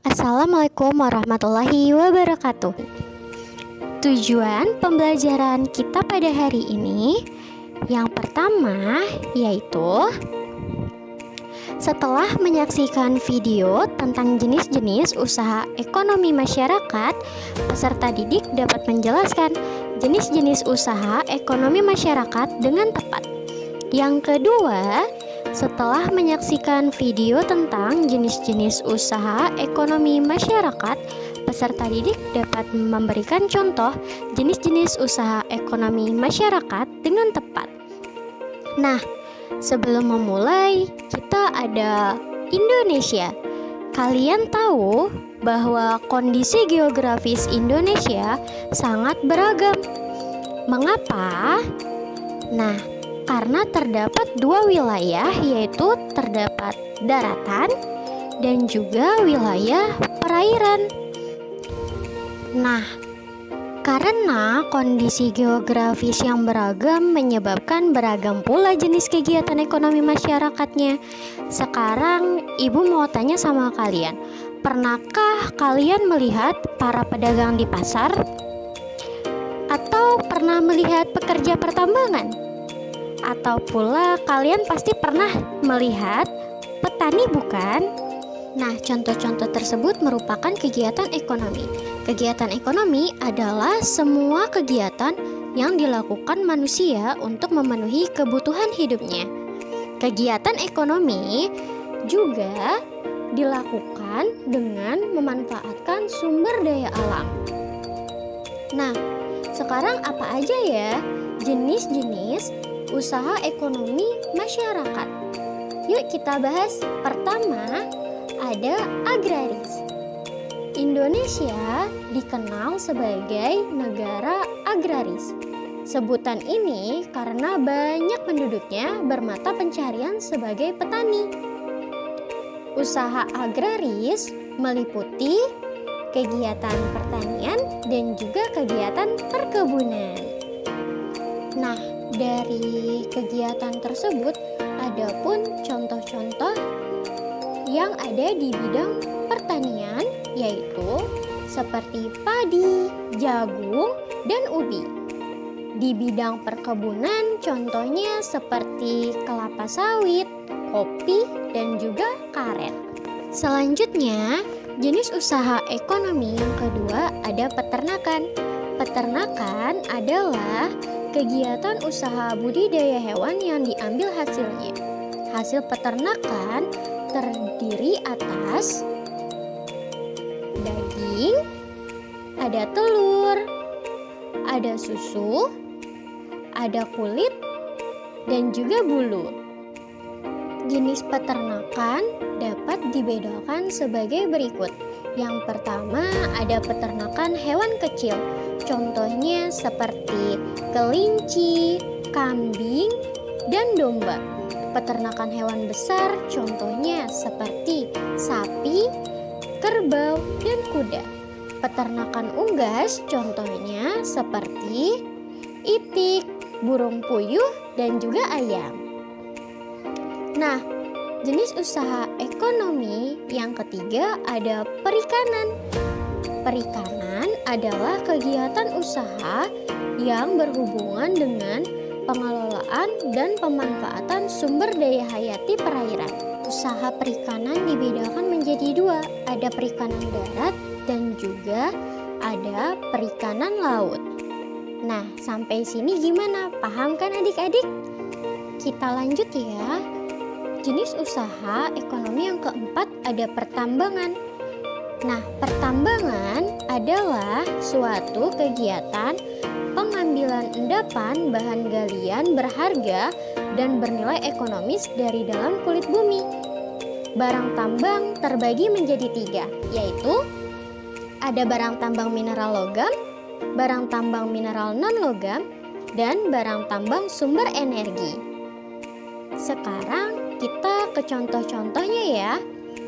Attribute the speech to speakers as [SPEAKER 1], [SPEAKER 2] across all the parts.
[SPEAKER 1] Assalamualaikum warahmatullahi wabarakatuh. Tujuan pembelajaran kita pada hari ini yang pertama yaitu setelah menyaksikan video tentang jenis-jenis usaha ekonomi masyarakat, peserta didik dapat menjelaskan jenis-jenis usaha ekonomi masyarakat dengan tepat. Yang kedua, setelah menyaksikan video tentang jenis-jenis usaha ekonomi masyarakat, peserta didik dapat memberikan contoh jenis-jenis usaha ekonomi masyarakat dengan tepat. Nah, sebelum memulai, kita ada Indonesia. Kalian tahu bahwa kondisi geografis Indonesia sangat beragam. Mengapa? Nah, karena terdapat dua wilayah, yaitu terdapat daratan dan juga wilayah perairan. Nah, karena kondisi geografis yang beragam menyebabkan beragam pula jenis kegiatan ekonomi masyarakatnya. Sekarang Ibu mau tanya sama kalian, pernahkah kalian melihat para pedagang di pasar? Atau pernah melihat pekerja pertambangan? Atau pula kalian pasti pernah melihat petani, bukan? Nah, contoh-contoh tersebut merupakan kegiatan ekonomi. Kegiatan ekonomi adalah semua kegiatan yang dilakukan manusia untuk memenuhi kebutuhan hidupnya. Kegiatan ekonomi juga dilakukan dengan memanfaatkan sumber daya alam. Nah, sekarang apa aja ya jenis-jenis usaha ekonomi masyarakat? Yuk kita bahas. Pertama, ada agraris. Indonesia dikenal sebagai negara agraris. Sebutan ini karena banyak penduduknya bermata pencarian sebagai petani. Usaha agraris meliputi kegiatan pertanian dan juga kegiatan perkebunan. Nah, dari kegiatan tersebut ada pun contoh-contoh yang ada di bidang pertanian, yaitu seperti padi, jagung, dan ubi. Di bidang perkebunan contohnya seperti kelapa sawit, kopi, dan juga karet. Selanjutnya, jenis usaha ekonomi yang kedua ada peternakan. Peternakan adalah kegiatan usaha budidaya hewan yang diambil hasilnya. Hasil peternakan terdiri atas daging, ada telur, ada susu, ada kulit, dan juga bulu. Jenis peternakan dapat dibedakan sebagai berikut. Yang pertama ada peternakan hewan kecil. Contohnya seperti kelinci, kambing, dan domba. Peternakan hewan besar contohnya seperti sapi, kerbau, dan kuda. Peternakan unggas contohnya seperti itik, burung puyuh, dan juga ayam. Nah, jenis usaha ekonomi yang ketiga ada perikanan. Perikanan adalah kegiatan usaha yang berhubungan dengan pengelolaan dan pemanfaatan sumber daya hayati perairan. Usaha perikanan dibedakan menjadi dua, ada perikanan darat dan juga ada perikanan laut. Nah, sampai sini gimana? Paham kan adik-adik? Kita lanjut ya. Jenis usaha ekonomi yang keempat ada pertambangan. Nah, pertambangan adalah suatu kegiatan pengambilan endapan bahan galian berharga dan bernilai ekonomis dari dalam kulit bumi. Barang tambang terbagi menjadi tiga, yaitu ada barang tambang mineral logam, barang tambang mineral non-logam, dan barang tambang sumber energi. Sekarang kita ke contoh-contohnya ya.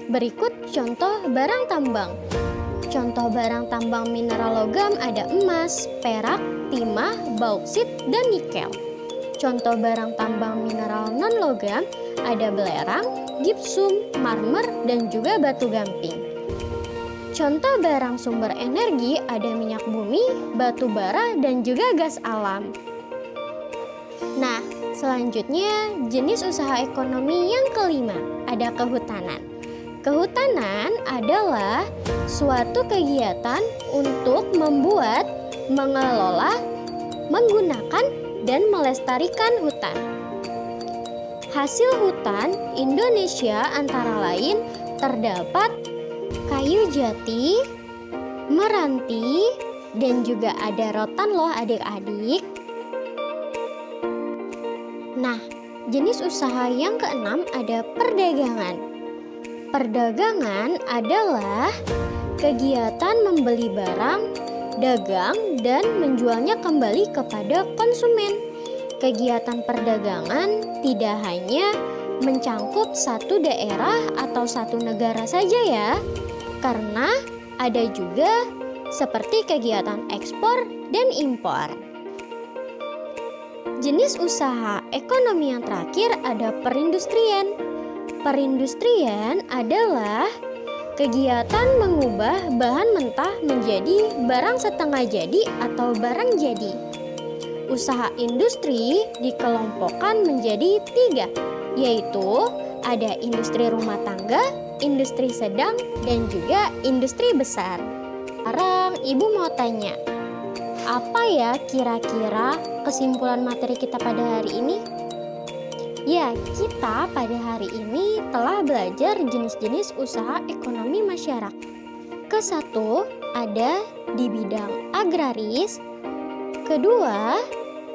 [SPEAKER 1] Berikut contoh barang tambang. Contoh barang tambang mineral logam ada emas, perak, timah, bauksit, dan nikel. Contoh barang tambang mineral non-logam ada belerang, gipsum, marmer, dan juga batu gamping. Contoh barang sumber energi ada minyak bumi, batu bara, dan juga gas alam. Nah, selanjutnya jenis usaha ekonomi yang kelima, ada kehutanan. Kehutanan adalah suatu kegiatan untuk membuat, mengelola, menggunakan, dan melestarikan hutan. Hasil hutan Indonesia antara lain terdapat kayu jati, meranti, dan juga ada rotan loh adik-adik. Nah, jenis usaha yang keenam ada perdagangan. Perdagangan adalah kegiatan membeli barang, dagang, dan menjualnya kembali kepada konsumen. Kegiatan perdagangan tidak hanya mencangkup satu daerah atau satu negara saja ya, karena ada juga seperti kegiatan ekspor dan impor. Jenis usaha ekonomi yang terakhir ada perindustrian. Perindustrian adalah kegiatan mengubah bahan mentah menjadi barang setengah jadi atau barang jadi. Usaha industri dikelompokkan menjadi 3, yaitu ada industri rumah tangga, industri sedang, dan juga industri besar. Sekarang Ibu mau tanya, apa ya kira-kira kesimpulan materi kita pada hari ini? Ya, kita pada hari ini telah belajar jenis-jenis usaha ekonomi masyarakat. Kesatu, ada di bidang agraris. Kedua,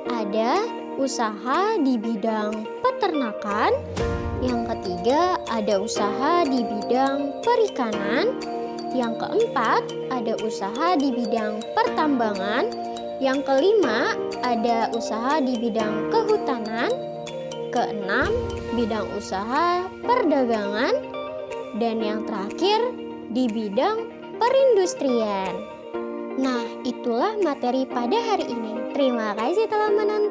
[SPEAKER 1] ada usaha di bidang peternakan. Yang ketiga, ada usaha di bidang perikanan. Yang keempat, ada usaha di bidang pertambangan. Yang kelima, ada usaha di bidang kehutanan. Keenam, bidang usaha perdagangan. Dan yang terakhir, di bidang perindustrian. Nah, itulah materi pada hari ini. Terima kasih telah menonton.